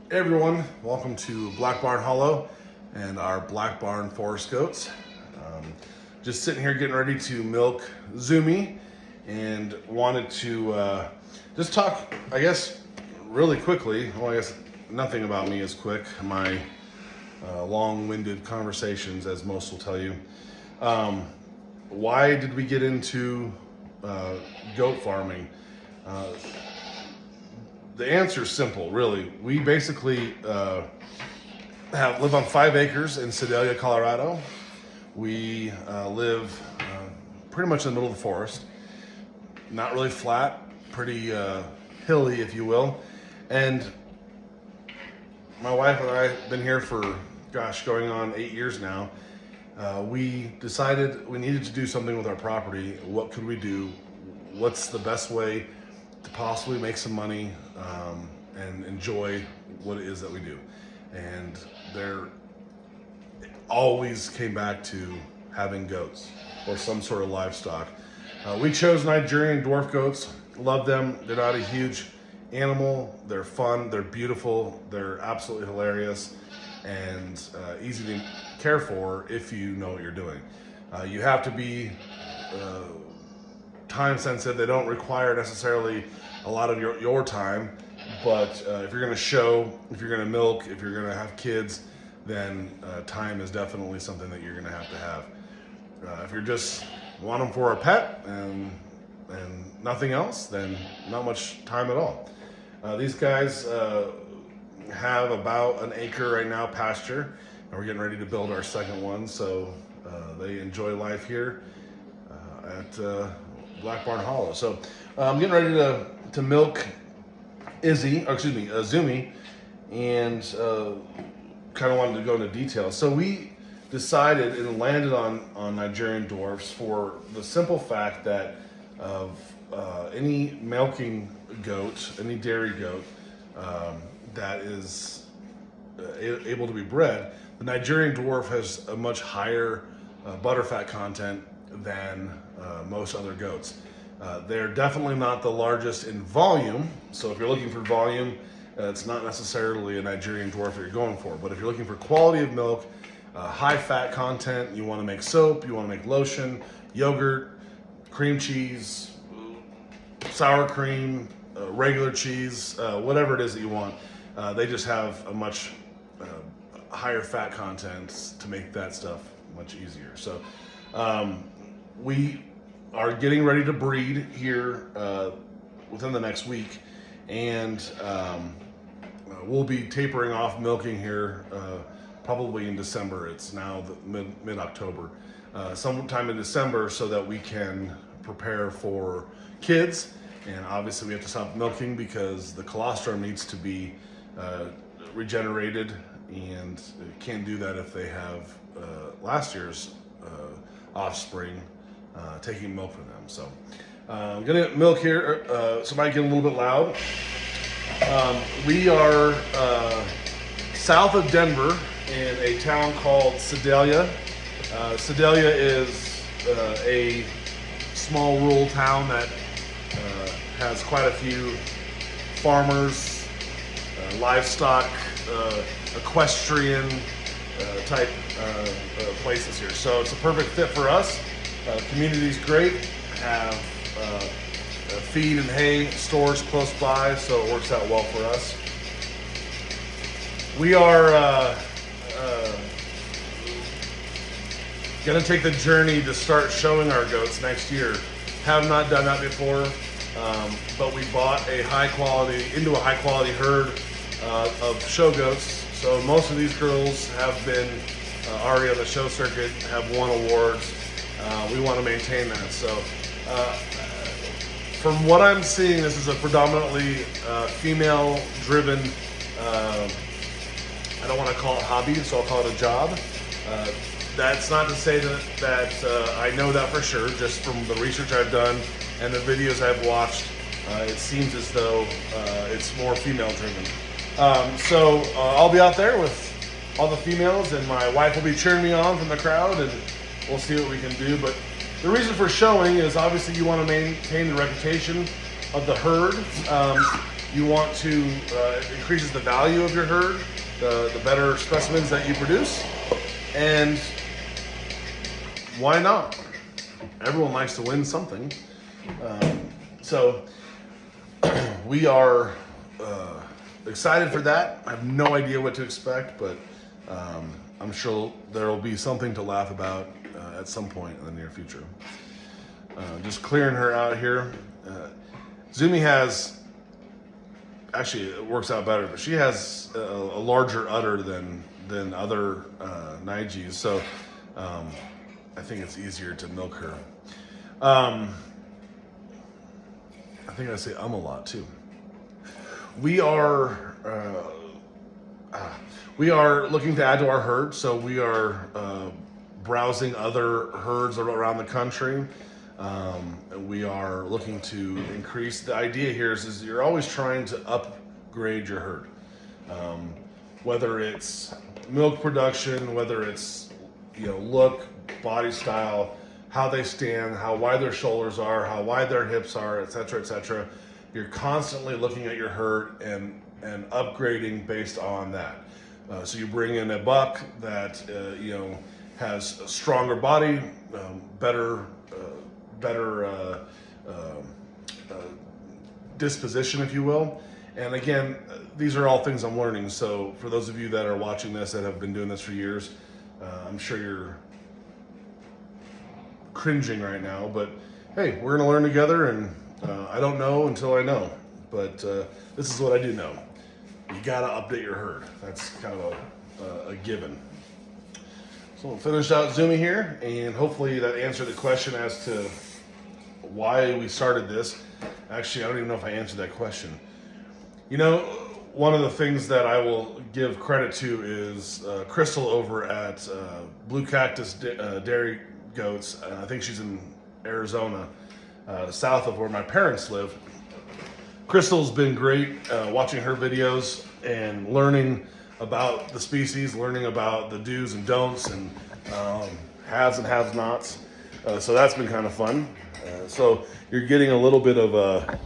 Hey everyone, welcome to Black Barn Hollow and our Black Barn Forest Goats. Just sitting here getting ready to milk Zumi and wanted to just talk, I guess, really quickly. Well, I guess nothing about me is quick. My long-winded conversations, as most will tell you. Why did we get into goat farming? The answer is simple, really. We basically live on 5 acres in Sedalia, Colorado. We live pretty much in the middle of the forest. Not really flat, pretty hilly, if you will. And my wife and I have been here for, going on 8 years now. We decided we needed to do something with our property. What could we do? What's the best way to possibly make some money and enjoy what it is that we do? And there always came back to having goats or some sort of livestock. We chose Nigerian dwarf goats. Love them. They're not a huge animal. They're fun. They're beautiful. They're absolutely hilarious and easy to care for if you know what you're doing. You have to be time sensitive. They don't require necessarily a lot of your time, but if you're going to show, if you're going to milk, if you're going to have kids, then time is definitely something that you're going to have. If you're just want them for a pet and nothing else, then not much time at all. These guys have about an acre right now pasture, and we're getting ready to build our second one, so they enjoy life here at Black Barn Hollow. So I'm getting ready to milk Zumi, and kind of wanted to go into detail. So we decided and landed on Nigerian dwarfs for the simple fact that of any milking goat, any dairy goat that is able to be bred, the Nigerian dwarf has a much higher butterfat content than most other goats. They're definitely not the largest in volume, so if you're looking for volume, it's not necessarily a Nigerian dwarf that you're going for. But if you're looking for quality of milk, high fat content, you want to make soap, you want to make lotion, yogurt, cream cheese, sour cream, regular cheese, whatever it is that you want, they just have a much higher fat content to make that stuff much easier. So we are getting ready to breed here within the next week, and we'll be tapering off milking here probably in December. It's now the mid-October, sometime in December, so that we can prepare for kids. And obviously we have to stop milking because the colostrum needs to be regenerated, and can't do that if they have last year's offspring taking milk from them. So I'm gonna milk here. So it might get a little bit loud. We are south of Denver in a town called Sedalia. Sedalia is a small rural town that has quite a few farmers, livestock, equestrian type places here. So it's a perfect fit for us. Community's great. Have feed and hay stores close by, so it works out well for us. We are going to take the journey to start showing our goats next year. Have not done that before, but we bought into a high quality herd of show goats. So most of these girls have been already on the show circuit, have won awards. We want to maintain that. So from what I'm seeing, this is a predominantly female-driven, I don't want to call it hobby, so I'll call it a job. That's not to say that I know that for sure. Just from the research I've done and the videos I've watched, it seems as though it's more female-driven. So I'll be out there with all the females, and my wife will be cheering me on from the crowd, and we'll see what we can do. But the reason for showing is obviously you want to maintain the reputation of the herd. You want to, it increases the value of your herd, the better specimens that you produce. And why not? Everyone likes to win something. So we are excited for that. I have no idea what to expect, but I'm sure there will be something to laugh about at some point in the near future. Just clearing her out here. Zumi has, actually it works out better, but she has a larger udder than other Nigis, so I think it's easier to milk her. I think I say a lot too. We are looking to add to our herd, so we are browsing other herds around the country. We are looking to increase. The idea here is you're always trying to upgrade your herd, whether it's milk production, whether it's look, body style, how they stand, how wide their shoulders are, how wide their hips are, etc., etc. You're constantly looking at your herd and upgrading based on that. So you bring in a buck that has a stronger body, better disposition, if you will. And again, these are all things I'm learning. So for those of you that are watching this that have been doing this for years, I'm sure you're cringing right now, but hey, we're gonna learn together, and I don't know until I know, but this is what I do know. You gotta update your herd. That's kind of a given. So we'll finish out Zumi here, and hopefully that answered the question as to why we started this. Actually, I don't even know if I answered that question. One of the things that I will give credit to is Crystal over at Blue Cactus Dairy Goats. I think she's in Arizona, south of where my parents live. Crystal's been great watching her videos and learning about the species, learning about the do's and don'ts and haves and have-nots. So that's been kind of fun. So you're getting a little bit of a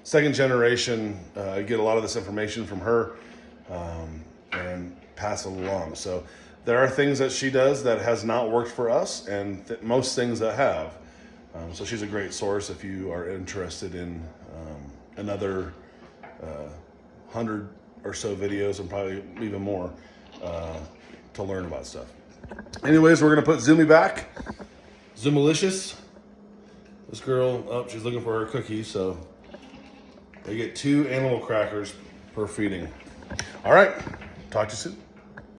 second generation. Get a lot of this information from her and pass it along. So there are things that she does that has not worked for us, and most things that have. So she's a great source if you are interested in another 100 or so videos, and probably even more, to learn about stuff. Anyways, we're gonna put Zumi back. Zumalicious. This girl, she's looking for her cookies, so they get 2 animal crackers per feeding. All right, talk to you soon.